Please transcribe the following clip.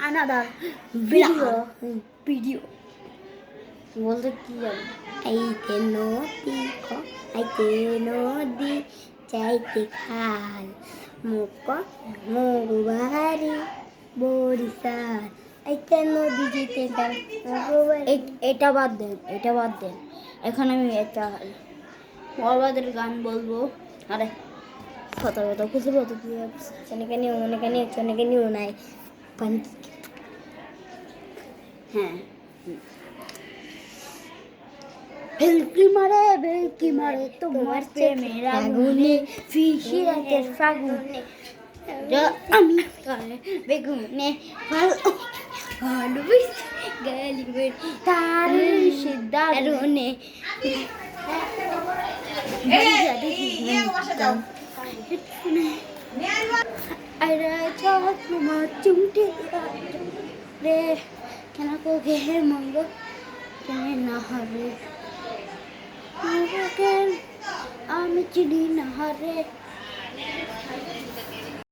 another video বলতে কি জানি আইতে নদী আইতে নদী চাইতে খাল মুখ বাড়ি বরিশাল আইতে নদী যেতে খাল এটা বাদ দেন এখন আমি একটা বড়বাদের গান বলবো আরে কথা কিছু বলতে কি চনেকে নিও নাই পানি হ্যাঁ ভেলকি মারে তোমার প্রেমের আগুনে ফিসি রাতের ফাগুনে আমি বেগুনে ভালোবেসে গেলি তার সিদ্ধারণে अरे चुमटे रे केना को गे मंगो केने नहरे আমি চিনি না রে